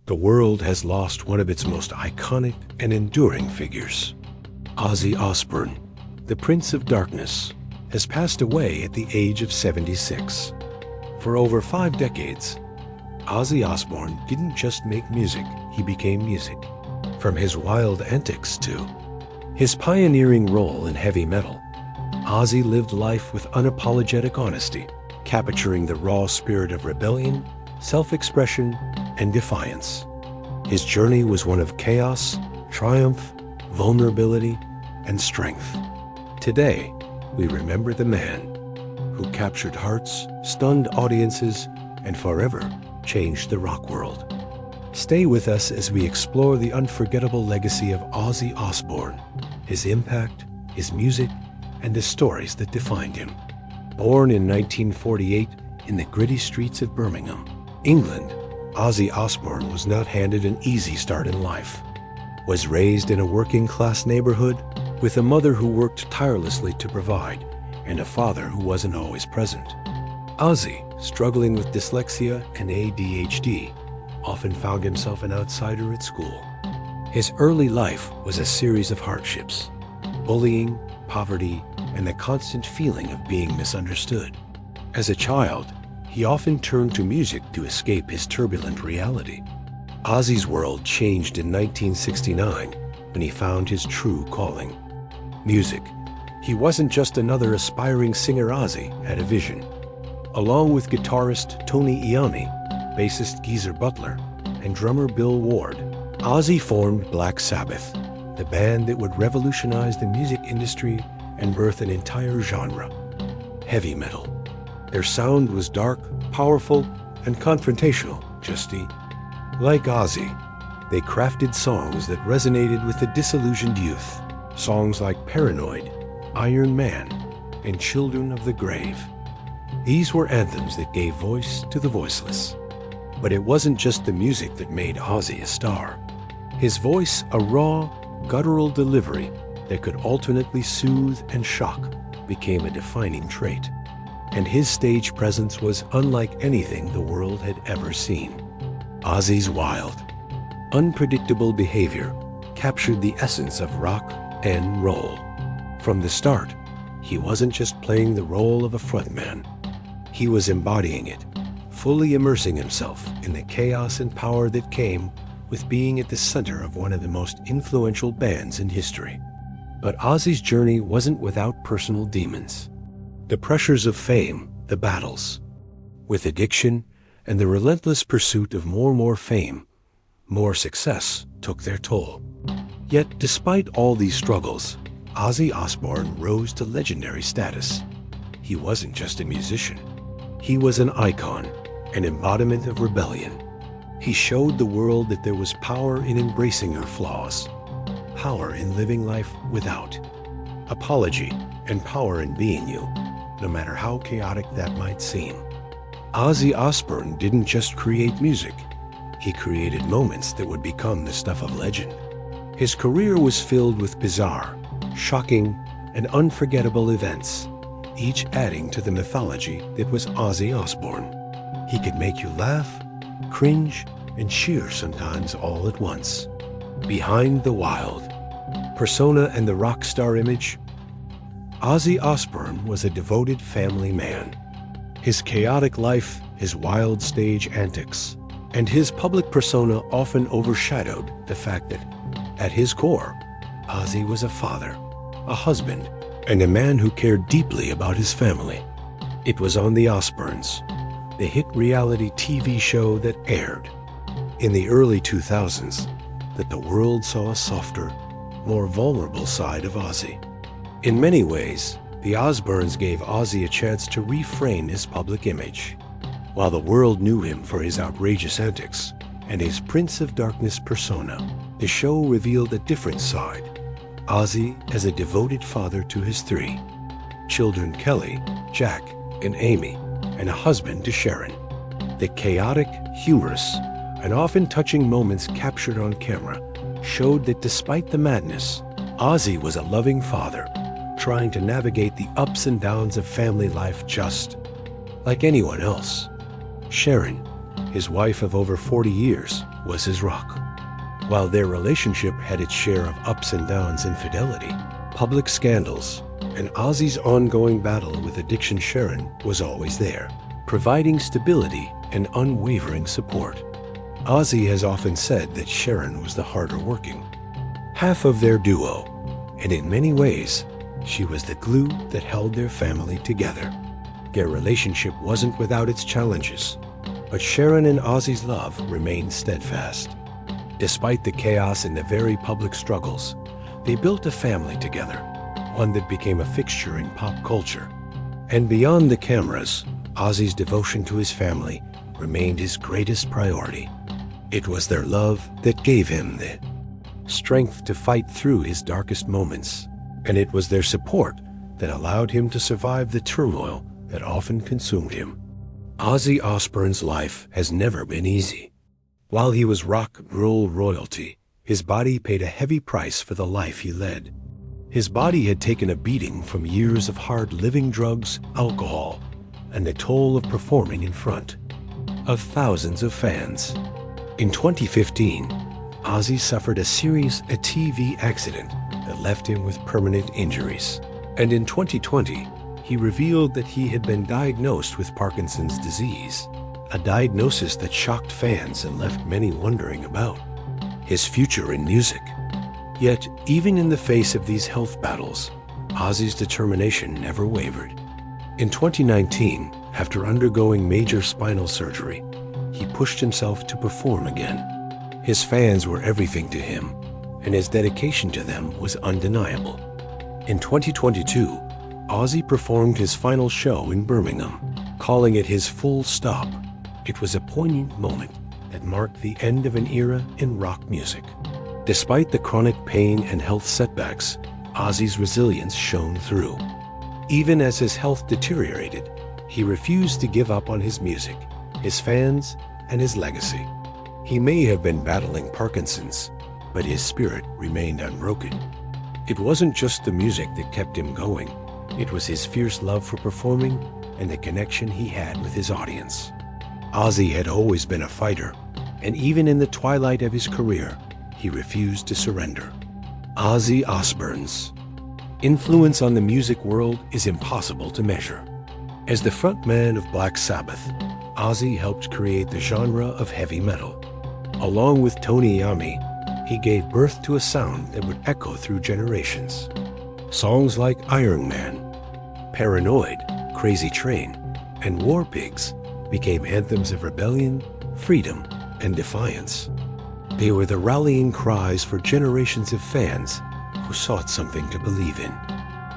The world has lost one of its most iconic and enduring figures. Ozzy Osbourne, the Prince of Darkness, has passed away at the age of 76. For over 5 decades, Ozzy Osbourne didn't just make music, he became music. From his wild antics to his pioneering role in heavy metal, Ozzy lived life with unapologetic honesty, capturing the raw spirit of rebellion, self-expression, and defiance. His journey was one of chaos, triumph, vulnerability, and strength. Today, we remember the man who captured hearts, stunned audiences, and forever changed the rock world. Stay with us as we explore the unforgettable legacy of Ozzy Osbourne, his impact, his music, and the stories that defined him. Born in 1948 in the gritty streets of Birmingham, England, Ozzy Osbourne was not handed an easy start in life. Was raised in a working-class neighborhood with a mother who worked tirelessly to provide and a father who wasn't always present. Ozzy, struggling with dyslexia and ADHD, often found himself an outsider at school. His early life was a series of hardships: bullying, poverty, and the constant feeling of being misunderstood. As a child, he often turned to music to escape his turbulent reality. Ozzy's world changed in 1969 when he found his true calling: music. He wasn't just another aspiring singer. Ozzy had a vision. Along with guitarist Tony Iommi, bassist Geezer Butler, and drummer Bill Ward, Ozzy formed Black Sabbath, the band that would revolutionize the music industry and birth an entire genre: heavy metal. Their sound was dark, powerful, and confrontational, like Ozzy. They crafted songs that resonated with the disillusioned youth, songs like Paranoid, Iron Man, and Children of the Grave. These were anthems that gave voice to the voiceless. But it wasn't just the music that made Ozzy a star. His voice, a raw, guttural delivery that could alternately soothe and shock, became a defining trait. And his stage presence was unlike anything the world had ever seen. Ozzy's wild, unpredictable behavior captured the essence of rock and roll. From the start, he wasn't just playing the role of a frontman. He was embodying it, fully immersing himself in the chaos and power that came with being at the center of one of the most influential bands in history. But Ozzy's journey wasn't without personal demons. The pressures of fame, the battles with addiction, and the relentless pursuit of more fame, more success took their toll. Yet, despite all these struggles, Ozzy Osbourne rose to legendary status. He wasn't just a musician. He was an icon, an embodiment of rebellion. He showed the world that there was power in embracing our flaws, power in living life without apology, and power in being you, no matter how chaotic that might seem. Ozzy Osbourne didn't just create music. He created moments that would become the stuff of legend. His career was filled with bizarre, shocking, and unforgettable events, each adding to the mythology that was Ozzy Osbourne. He could make you laugh, cringe, and cheer sometimes all at once. Behind the wild persona and the rock star image, Ozzy Osbourne was a devoted family man. His chaotic life, his wild stage antics, and his public persona often overshadowed the fact that, at his core, Ozzy was a father, a husband, and a man who cared deeply about his family. It was on The Osbournes, the hit reality TV show that aired in the early 2000s, that the world saw a softer, more vulnerable side of Ozzy. In many ways, the Osbournes gave Ozzy a chance to reframe his public image. While the world knew him for his outrageous antics and his Prince of Darkness persona, the show revealed a different side: Ozzy as a devoted father to his 3 children, Kelly, Jack, and Amy, and a husband to Sharon. The chaotic, humorous, and often touching moments captured on camera showed that despite the madness, Ozzy was a loving father, trying to navigate the ups and downs of family life just like anyone else. Sharon, his wife of over 40 years, was his rock. While their relationship had its share of ups and downs, infidelity, public scandals, and Ozzy's ongoing battle with addiction, Sharon was always there, providing stability and unwavering support. Ozzy has often said that Sharon was the harder working half of their duo, and in many ways, she was the glue that held their family together. Their relationship wasn't without its challenges, but Sharon and Ozzy's love remained steadfast. Despite the chaos and the very public struggles, they built a family together, one that became a fixture in pop culture. And beyond the cameras, Ozzy's devotion to his family remained his greatest priority. It was their love that gave him the strength to fight through his darkest moments, and it was their support that allowed him to survive the turmoil that often consumed him. Ozzy Osbourne's life has never been easy. While he was rock and roll royalty, his body paid a heavy price for the life he led. His body had taken a beating from years of hard living, drugs, alcohol, and the toll of performing in front of thousands of fans. In 2015, Ozzy suffered a serious TV accident that left him with permanent injuries. And in 2020, he revealed that he had been diagnosed with Parkinson's disease, a diagnosis that shocked fans and left many wondering about his future in music. Yet, even in the face of these health battles, Ozzy's determination never wavered. In 2019, after undergoing major spinal surgery, he pushed himself to perform again. His fans were everything to him, and his dedication to them was undeniable. In 2022, Ozzy performed his final show in Birmingham, calling it his full stop. It was a poignant moment that marked the end of an era in rock music. Despite the chronic pain and health setbacks, Ozzy's resilience shone through. Even as his health deteriorated, he refused to give up on his music, his fans, and his legacy. He may have been battling Parkinson's, but his spirit remained unbroken. It wasn't just the music that kept him going. It was his fierce love for performing and the connection he had with his audience. Ozzy had always been a fighter, and even in the twilight of his career, he refused to surrender. Ozzy Osbourne's influence on the music world is impossible to measure. As the frontman of Black Sabbath, Ozzy helped create the genre of heavy metal. Along with Tony Iommi, he gave birth to a sound that would echo through generations. Songs like Iron Man, Paranoid, Crazy Train, and War Pigs became anthems of rebellion, freedom, and defiance. They were the rallying cries for generations of fans who sought something to believe in.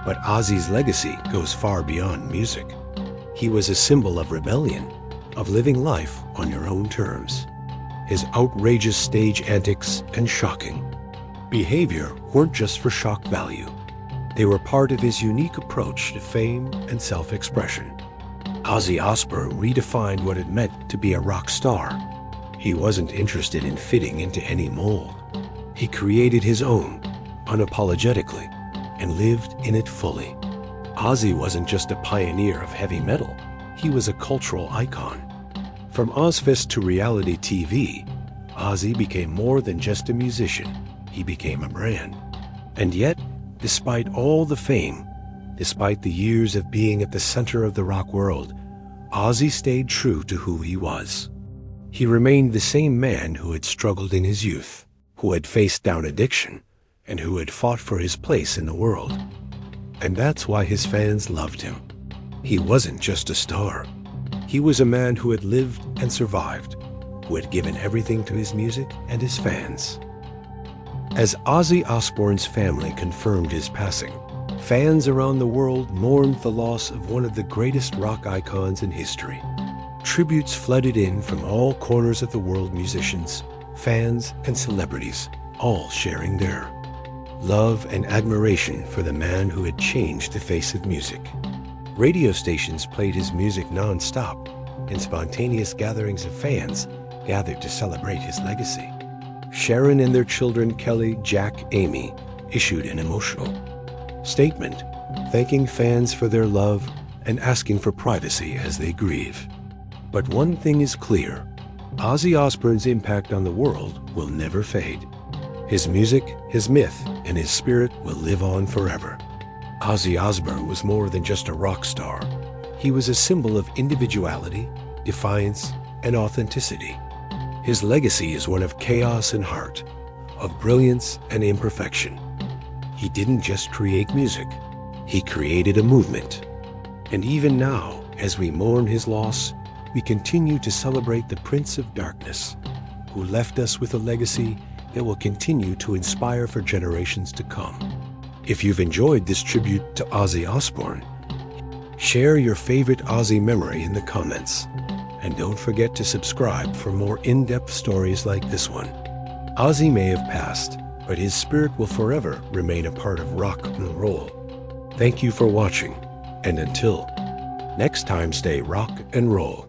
But Ozzy's legacy goes far beyond music. He was a symbol of rebellion, of living life on your own terms. His outrageous stage antics and shocking behavior weren't just for shock value. They were part of his unique approach to fame and self-expression. Ozzy Osbourne redefined what it meant to be a rock star. He wasn't interested in fitting into any mold. He created his own, unapologetically, and lived in it fully. Ozzy wasn't just a pioneer of heavy metal. He was a cultural icon. From Ozfest to reality TV, Ozzy became more than just a musician. He became a brand. And yet, despite all the fame, despite the years of being at the center of the rock world, Ozzy stayed true to who he was. He remained the same man who had struggled in his youth, who had faced down addiction, and who had fought for his place in the world. And that's why his fans loved him. He wasn't just a star. He was a man who had lived and survived, who had given everything to his music and his fans. As Ozzy Osbourne's family confirmed his passing, fans around the world mourned the loss of one of the greatest rock icons in history. Tributes flooded in from all corners of the world, musicians, fans, and celebrities, all sharing their love and admiration for the man who had changed the face of music. Radio stations played his music non-stop, and spontaneous gatherings of fans gathered to celebrate his legacy. Sharon and their children Kelly, Jack, Amy issued an emotional statement, thanking fans for their love and asking for privacy as they grieve. But one thing is clear, Ozzy Osbourne's impact on the world will never fade. His music, his myth, and his spirit will live on forever. Ozzy Osbourne was more than just a rock star. He was a symbol of individuality, defiance, and authenticity. His legacy is one of chaos and heart, of brilliance and imperfection. He didn't just create music, he created a movement. And even now, as we mourn his loss, we continue to celebrate the Prince of Darkness, who left us with a legacy that will continue to inspire for generations to come. If you've enjoyed this tribute to Ozzy Osbourne, share your favorite Ozzy memory in the comments. And don't forget to subscribe for more in-depth stories like this one. Ozzy may have passed, but his spirit will forever remain a part of rock and roll. Thank you for watching, and until next time, stay rock and roll.